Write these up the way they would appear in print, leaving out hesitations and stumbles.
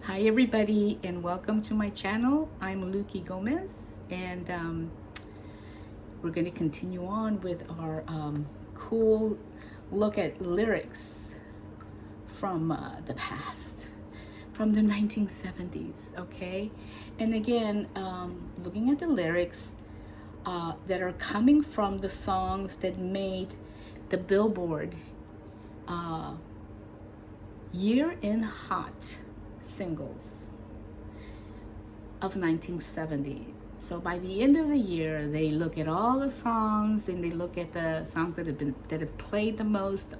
Hi everybody and welcome to my channel. I'm Luki Gomez and we're going to continue on with our cool look at lyrics from the past, from the 1970s, okay? And again, looking at the lyrics that are coming from the songs that made the Billboard Year in Hot singles of 1970. So by the end of the year, they look at all the songs, then they look at the songs that have played the most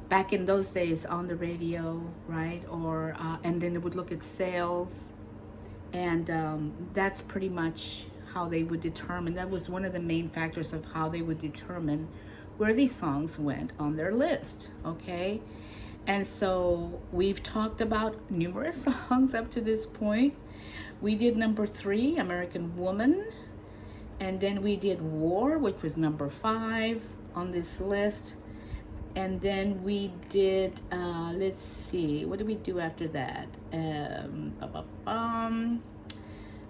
back in those days on the radio, right? Or and then they would look at sales, and that's pretty much how they would determine. That was one of the main factors of how they would determine where these songs went on their list, okay? And so we've talked about numerous songs up to this point. We did number 3, American Woman. And then we did War, which was number 5 on this list. And then we did, let's see, what did we do after that?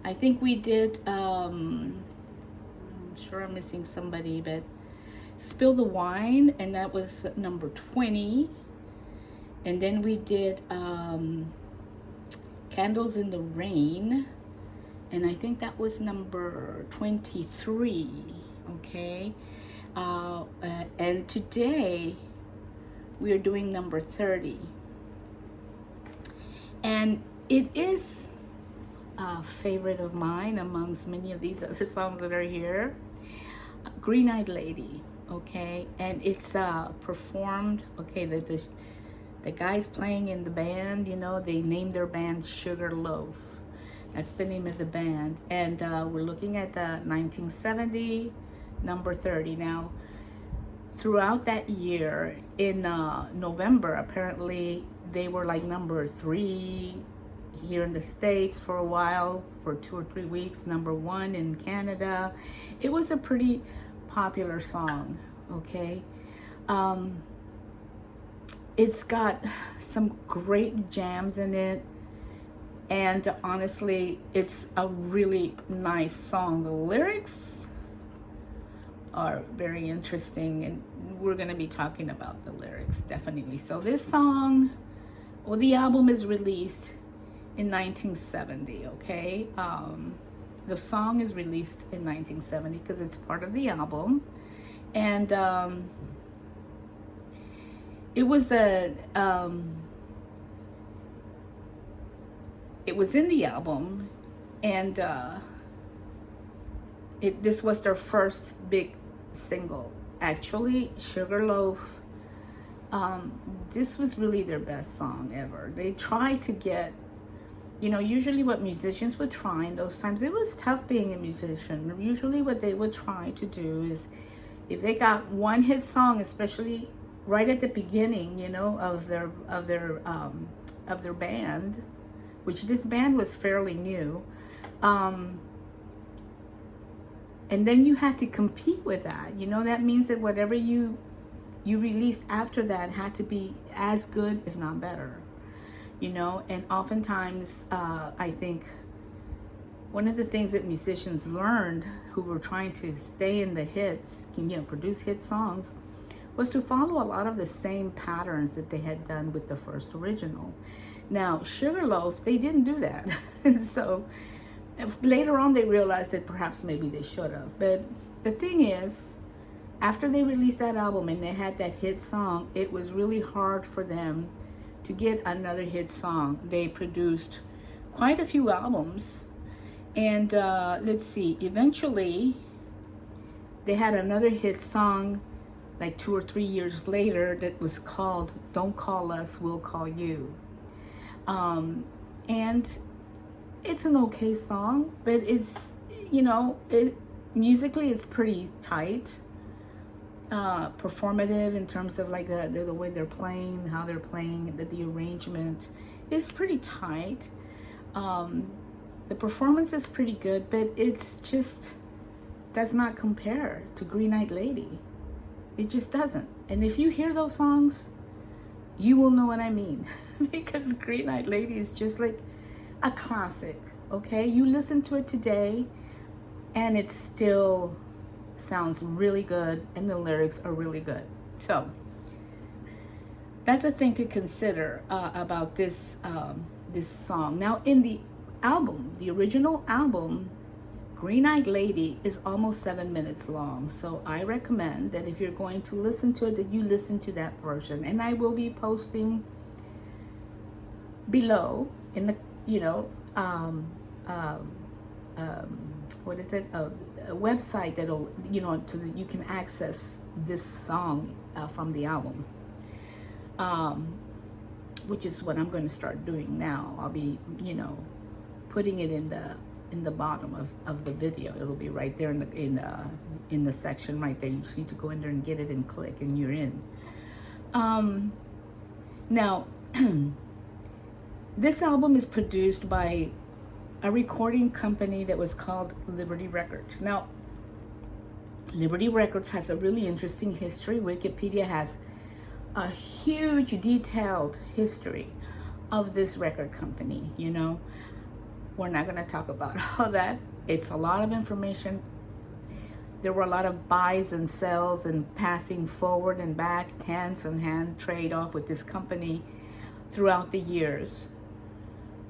I think we did, I'm sure I'm missing somebody, but Spill the Wine, and that was number 20. And then we did Candles in the Rain, and I think that was number 23, okay? And today we are doing number 30. And it is a favorite of mine amongst many of these other songs that are here. Green-Eyed Lady, okay? And it's performed, okay, the guys playing in the band, you know, they named their band Sugarloaf. That's the name of the band. And we're looking at the 1970, number 30. Now, throughout that year, in November, apparently, they were like number 3 here in the States for a while, for 2 or 3 weeks, number 1 in Canada. It was a pretty popular song, okay? It's got some great jams in it, and honestly, it's a really nice song. The lyrics are very interesting, and we're going to be talking about the lyrics, definitely. So this song, well, the album is released in 1970, okay? The song is released in 1970 because it's part of the album, and it was it was in the album, and this was their first big single. Actually, Sugarloaf, this was really their best song ever. They tried to get, you know, usually what musicians would try in those times, it was tough being a musician. Usually what they would try to do is, if they got one hit song, especially right at the beginning, you know, of their band, which this band was fairly new, and then you had to compete with that. You know, that means that whatever you released after that had to be as good, if not better. You know, and oftentimes, I think one of the things that musicians learned who were trying to stay in the hits, you know, produce hit songs, was to follow a lot of the same patterns that they had done with the first original. Now, Sugarloaf, they didn't do that. And so later on, they realized that perhaps maybe they should have. But the thing is, after they released that album and they had that hit song, it was really hard for them to get another hit song. They produced quite a few albums. And let's see, eventually, they had another hit song like 2 or 3 years later that was called Don't Call Us, We'll Call You. And it's an okay song, but it's, you know, musically it's pretty tight, performative in terms of like the way they're playing, how they're playing, the arrangement is pretty tight. The performance is pretty good, but it's just does not compare to Green-Eyed Lady. It just doesn't. And if you hear those songs, you will know what I mean. Because Green Eyed Lady is just like a classic, okay? You listen to it today and it still sounds really good, and the lyrics are really good. So that's a thing to consider about this this song. Now, in the album, the original album, Green Eyed Lady is almost 7 minutes long. So I recommend that if you're going to listen to it, that you listen to that version. And I will be posting below in the, what is it? A website that'll, so that you can access this song from the album. Which is what I'm going to start doing now. I'll be, putting it in the bottom of the video. It'll be right there in the section right there. You just need to go in there and get it and click, and you're in. Now, this album is produced by a recording company that was called Liberty Records. Now, Liberty Records has a really interesting history. Wikipedia has a huge detailed history of this record company. We're not going to talk about all that. It's a lot of information. There were a lot of buys and sells and passing forward and back, hand trade off with this company throughout the years.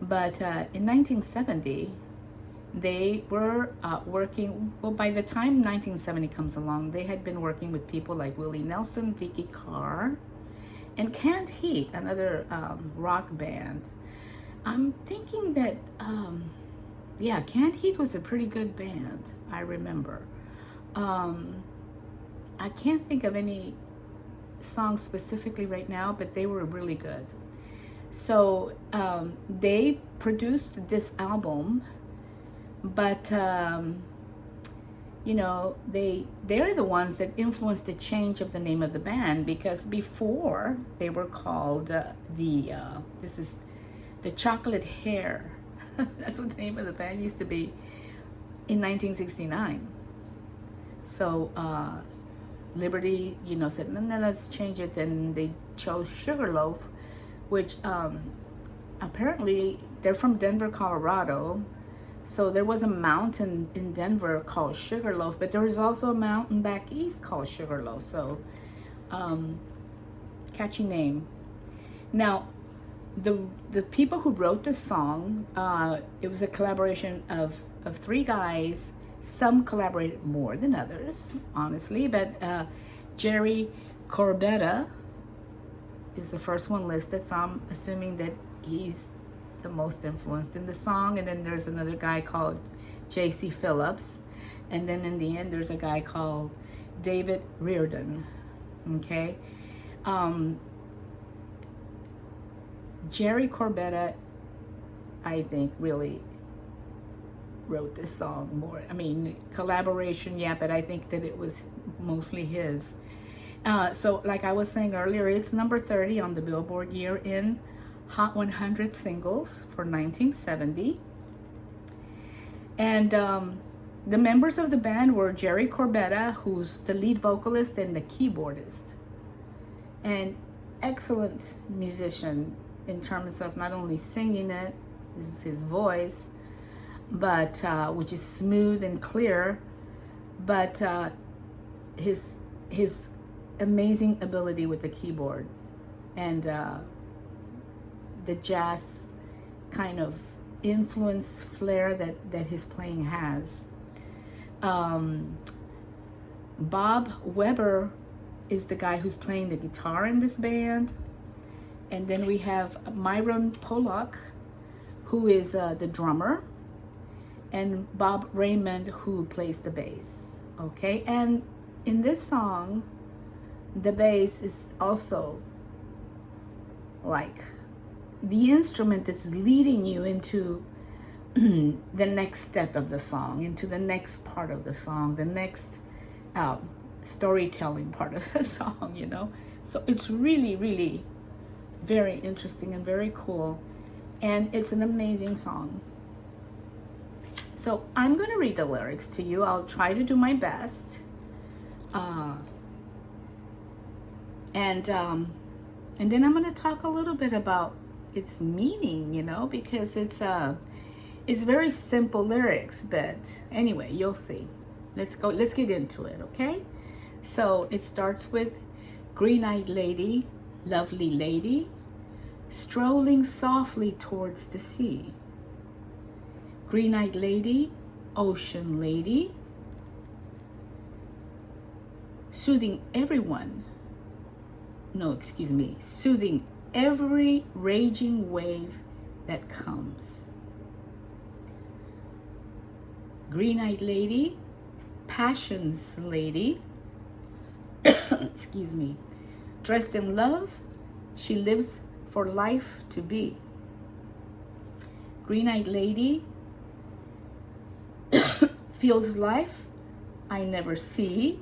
But in 1970, they were working, well, by the time 1970 comes along, they had been working with people like Willie Nelson, Vicky Carr, and Canned Heat, another rock band. I'm thinking that, Canned Heat was a pretty good band, I remember. I can't think of any songs specifically right now, but they were really good. So they produced this album, but they're the ones that influenced the change of the name of the band, because before they were called the Chocolate Hair. That's what the name of the band used to be in 1969. So Liberty, said, no, let's change it, and they chose Sugarloaf, which apparently they're from Denver, Colorado. So there was a mountain in Denver called Sugarloaf, but there was also a mountain back east called Sugarloaf. So catchy name. Now, the people who wrote the song, it was a collaboration of 3 guys. Some collaborated more than others, honestly, but Jerry Corbetta is the first one listed, so I'm assuming that he's the most influenced in the song. And then there's another guy called J.C. Phillips, and then in the end there's a guy called David Reardon. Okay, Jerry Corbetta, I think, really wrote this song more. I mean, collaboration, yeah, but I think that it was mostly his. So like I was saying earlier, it's number 30 on the Billboard Year in Hot 100 Singles for 1970. And the members of the band were Jerry Corbetta, who's the lead vocalist and the keyboardist, and excellent musician in terms of not only singing it, his voice, but which is smooth and clear, but his amazing ability with the keyboard and the jazz kind of influence flair that his playing has. Bob Weber is the guy who's playing the guitar in this band. And then we have Myron Pollock, who is the drummer, and Bob Raymond, who plays the bass. Okay, and in this song, the bass is also like the instrument that's leading you into the next step of the song, into the next part of the song, the next storytelling part of the song, So it's really, really very interesting and very cool, and it's an amazing song. So I'm going to read the lyrics to you. I'll try to do my best. And And then I'm going to talk a little bit about its meaning, you know, because it's very simple lyrics, but anyway, you'll see. Let's get into it, okay? So it starts with green-eyed lady, lovely lady, strolling softly towards the sea. Green-eyed lady, ocean lady, soothing every raging wave that comes. Green-eyed lady, passion's lady, excuse me, dressed in love, she lives for life to be. Green-eyed lady, feels life I never see,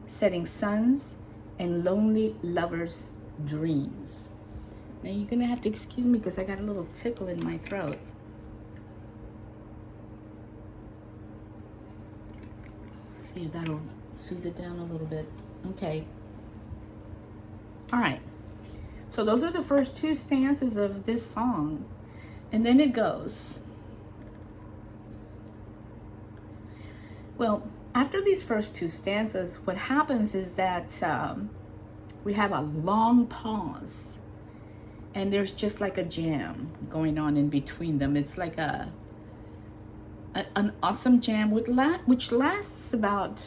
setting suns and lonely lovers' dreams. Now you're gonna have to excuse me because I got a little tickle in my throat. See if that'll soothe it down a little bit. Okay. All right. So those are the first two stanzas of this song. And then it goes. Well, after these first two stanzas, what happens is that we have a long pause. And there's just like a jam going on in between them. It's like an awesome jam which lasts about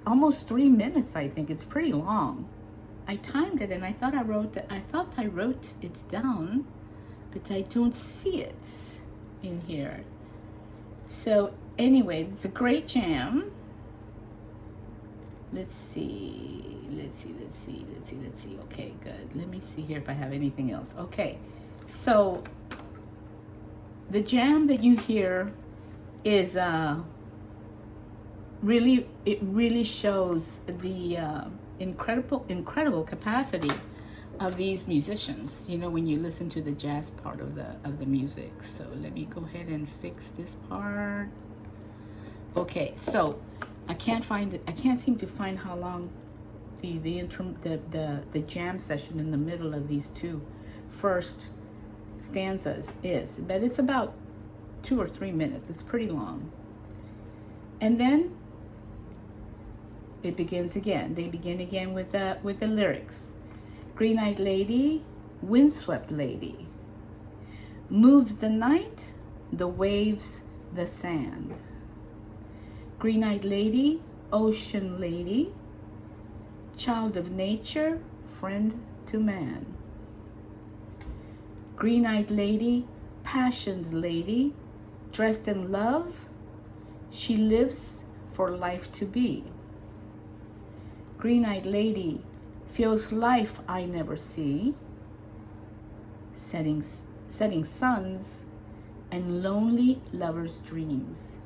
almost 3 minutes, I think. It's pretty long. I timed it and I thought I wrote it down, but I don't see it in here. So anyway, it's a great jam. Let's see. Okay, good. Let me see here if I have anything else. Okay, so the jam that you hear is really shows the incredible capacity of these musicians, you know, when you listen to the jazz part of the music. So let me go ahead and fix this part. Okay, so I can't seem to find how long the jam session in the middle of these two first stanzas is, but it's about 2 or 3 minutes. It's pretty long. And then it begins again. They begin again with the lyrics. Green-eyed lady, windswept lady, moves the night, the waves, the sand. Green-eyed lady, ocean lady, child of nature, friend to man. Green-eyed lady, passion's lady, dressed in love, she lives for life to be. Green-eyed lady, feels life I never see, setting suns and lonely lovers' dreams.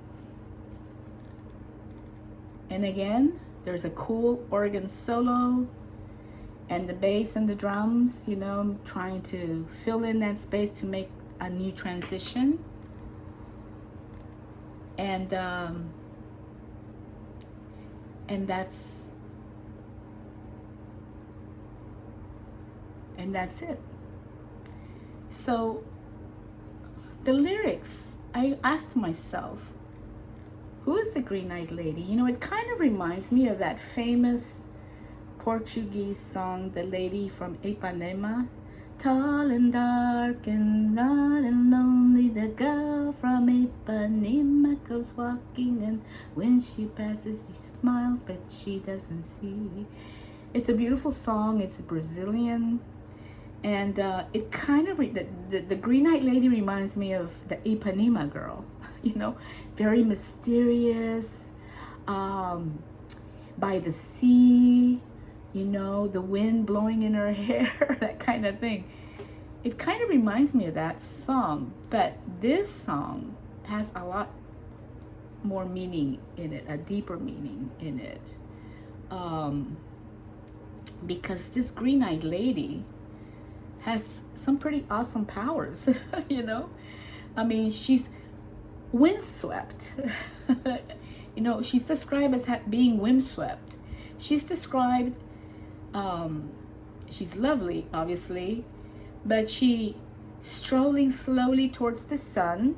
And again, there's a cool organ solo and the bass and the drums, you know, trying to fill in that space to make a new transition. And that's it. So the lyrics, I asked myself, who is the green-eyed lady? You know, it kind of reminds me of that famous Portuguese song, The Lady from Ipanema. Tall and dark and not and lonely, the girl from Ipanema goes walking, and when she passes, she smiles, but she doesn't see. It's a beautiful song. It's Brazilian. And it kind of, the green-eyed lady reminds me of the Ipanema girl, you know, very mysterious, by the sea, you know, the wind blowing in her hair, that kind of thing. It kind of reminds me of that song, but this song has a lot more meaning in it, a deeper meaning in it. Because this green-eyed lady has some pretty awesome powers, you know? I mean, she's windswept. You know, she's described as being windswept. She's described, she's lovely, obviously, but she strolling slowly towards the sun.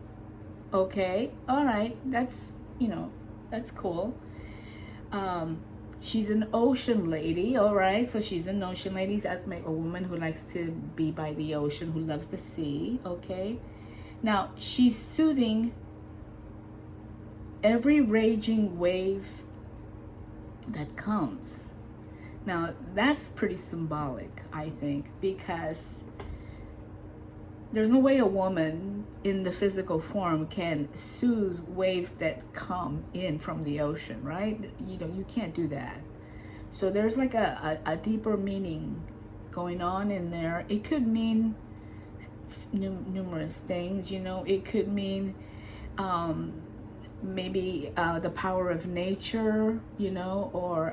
Okay, all right, that's, that's cool. She's an ocean lady, all right, so she's an ocean lady, a woman who likes to be by the ocean, who loves the sea. Okay, now she's soothing every raging wave that comes. Now that's pretty symbolic, I think, because there's no way a woman in the physical form can soothe waves that come in from the ocean, right? You can't do that. So there's like a deeper meaning going on in there. It could mean numerous things, It could mean maybe the power of nature, or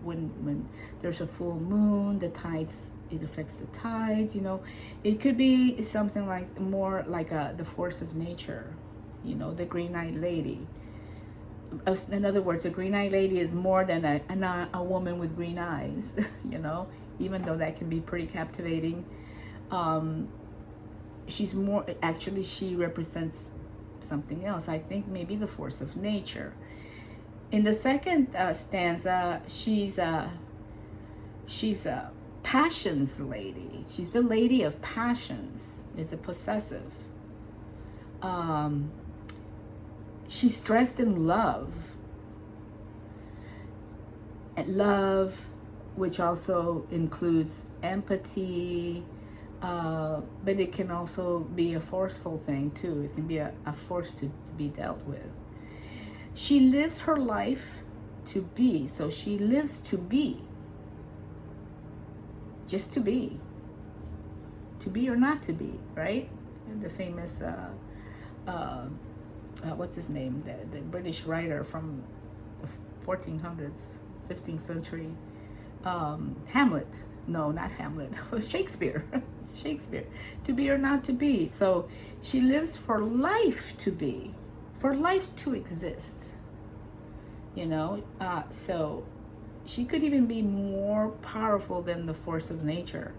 when there's a full moon, the tides, it affects the tides, It could be something like more like the force of nature, the green-eyed lady. In other words, a green-eyed lady is more than a woman with green eyes, even though that can be pretty captivating. She's more, actually, she represents something else. I think maybe the force of nature. In the second stanza, she's a passions lady. She's the lady of passions. It's a possessive. She's dressed in love. And love, which also includes empathy, but it can also be a forceful thing too. It can be a force to be dealt with. She lives her life to be. So she lives to be. Just to be or not to be, right? And the famous what's his name, the British writer from the 1400s, 15th century, Hamlet. No, not Hamlet. Shakespeare. Shakespeare. To be or not to be. So she lives for life to be, for life to exist. So she could even be more powerful than the force of nature.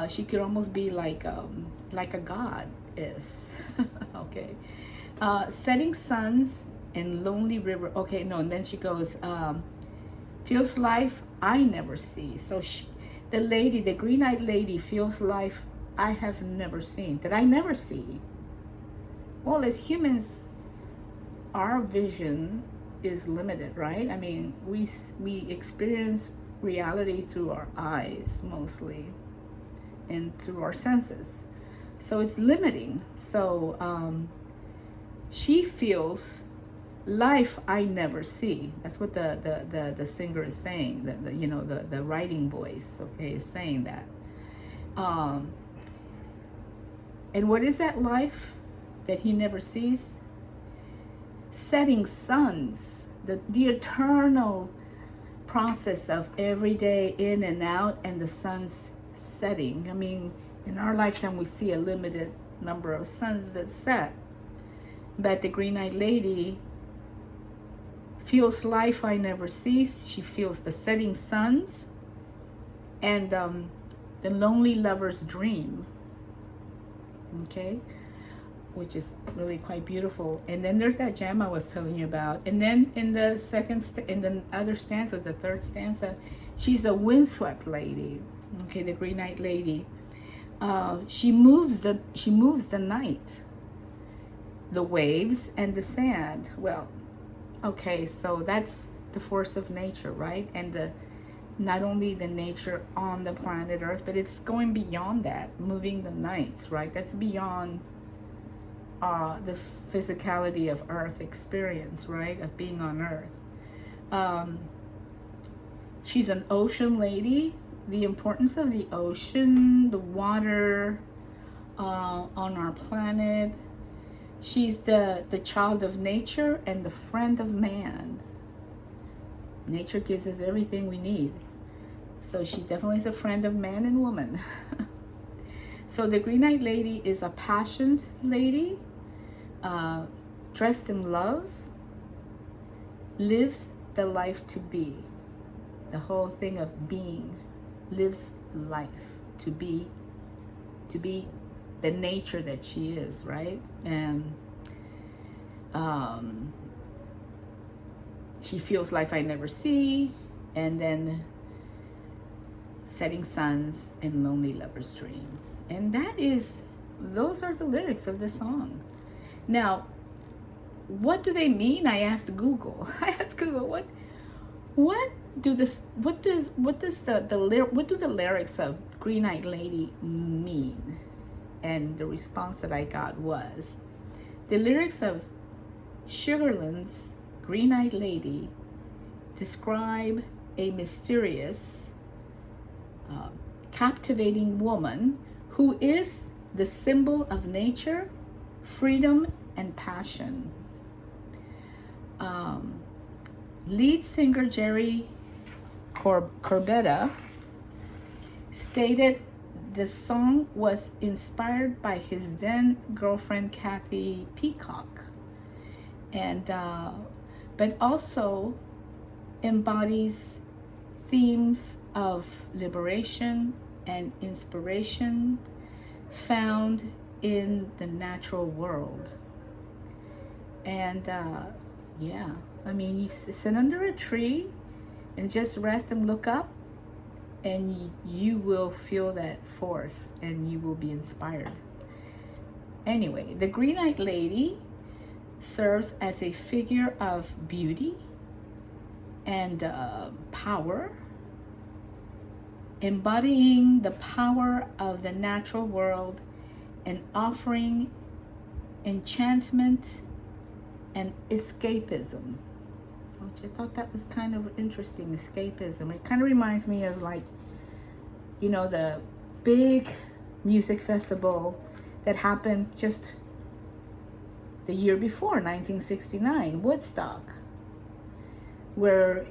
She could almost be like a god is. Okay. Setting suns and lonely river. Okay, no, and then she goes, feels life I never see. So the green-eyed lady feels life I have never seen, that I never see. Well, as humans, our vision is limited, right? I mean, we experience reality through our eyes mostly, and through our senses. So it's limiting. So she feels life I never see. That's what the singer is saying. The writing voice, okay, is saying that. And what is that life that he never sees? Setting suns, the eternal process of every day in and out, and the sun's setting. I mean, in our lifetime we see a limited number of suns that set, but the green-eyed lady feels life I never see. She feels the setting suns and the lonely lover's dream. Okay, which is really quite beautiful. And then there's that gem I was telling you about. And then in the in the other stanza, the third stanza, she's a windswept lady. Okay, the green-eyed lady. She moves the night, the waves, and the sand. Well, okay, so that's the force of nature, right? And not only the nature on the planet Earth, but it's going beyond that, moving the nights, right? That's beyond the physicality of Earth experience, right? Of being on Earth. She's an ocean lady. The importance of the ocean, the water on our planet. She's the child of nature and the friend of man. Nature gives us everything we need. So she definitely is a friend of man and woman. So the green-eyed lady is a passionate lady, dressed in love, lives the life to be. The whole thing of being, lives life to be the nature that she is, right? And she feels life I never see, and then setting suns and lonely lovers' dreams. And those are the lyrics of the song. Now, what do they mean? I asked Google. I asked Google, what do the lyrics of Green-Eyed Lady mean? And the response that I got was, the lyrics of Sugarland's Green-Eyed Lady describe a mysterious, captivating woman who is the symbol of nature, freedom, and passion. Lead singer Jerry Corbetta stated the song was inspired by his then girlfriend Kathy Peacock, and but also embodies themes of liberation and inspiration found in the natural world. And yeah, I mean, you sit under a tree and just rest and look up, and you will feel that force and you will be inspired. Anyway, the Green-Eyed Lady serves as a figure of beauty and power, embodying the power of the natural world and offering enchantment and escapism, which I thought that was kind of interesting. Escapism. It kind of reminds me of, like, you know, the big music festival that happened just the year before, 1969, Woodstock, where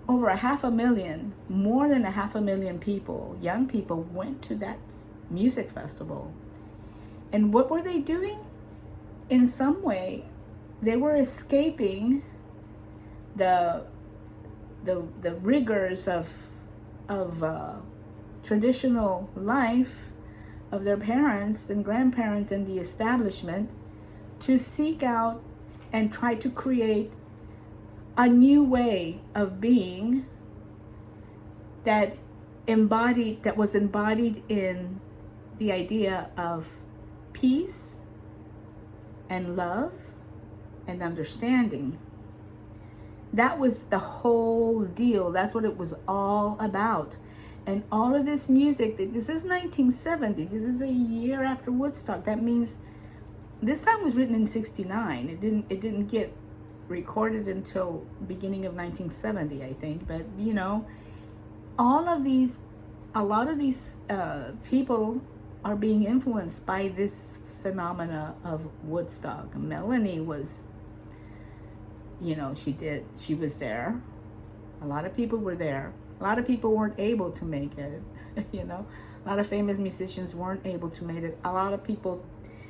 over 500,000, more than 500,000 people, young people, went to that music festival. And what were they doing? In some way, they were escaping the rigors of traditional life of their parents and grandparents and the establishment, to seek out and try to create a new way of being that was embodied in the idea of peace and love and understanding. That was the whole deal. That's what it was all about. And all of this music, this is 1970. This is a year after Woodstock. That means this song was written in 69. It didn't get recorded until beginning of 1970, I think. But, you know, a lot of these people are being influenced by this phenomena of Woodstock. Melanie was, you know, she was there. A lot of people were there. A lot of people weren't able to make it, you know. A lot of famous musicians weren't able to make it. A lot of people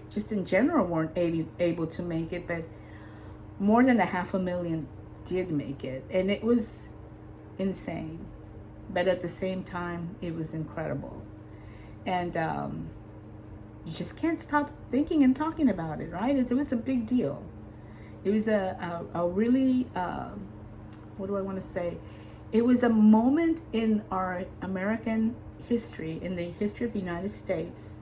just in general weren't able to make it, but more than 500,000 did make it. And it was insane. But at the same time, it was incredible. And you just can't stop thinking and talking about it, right? It was a big deal. It was a really, what do I want to say? It was a moment in our American history, in the history of the United States,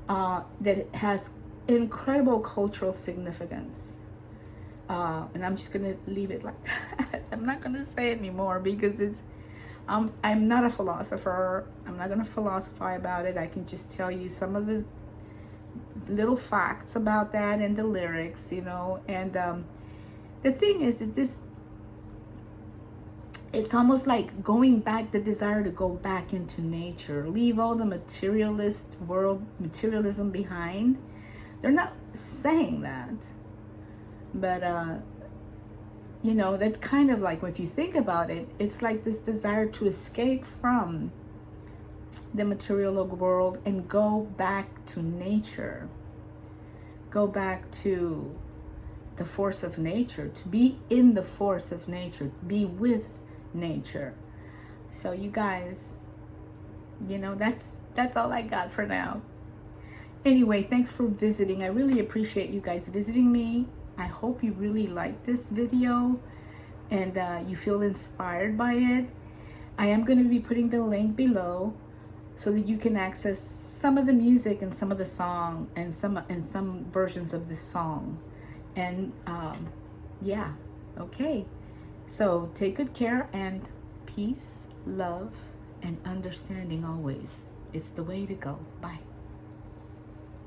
that has incredible cultural significance. And I'm just going to leave it like that. I'm not going to say it anymore because I'm not a philosopher. I'm not going to philosophize about it. I can just tell you some of the little facts about that and the lyrics, you know. And the thing is that it's almost like going back, the desire to go back into nature, leave all the materialism behind. They're not saying that, but you know, that kind of like, if you think about it, it's like this desire to escape from the material world and go back to nature, go back to the force of nature, to be in the force of nature, be with nature. So you guys, You know, that's all I got for now. Anyway, thanks for visiting. I really appreciate you guys visiting me. I hope you really like this video and you feel inspired by it. I am going to be putting the link below so that you can access some of the music and some of the song and some versions of this song. And yeah, okay. So take good care, and peace, love, and understanding always. It's the way to go. Bye.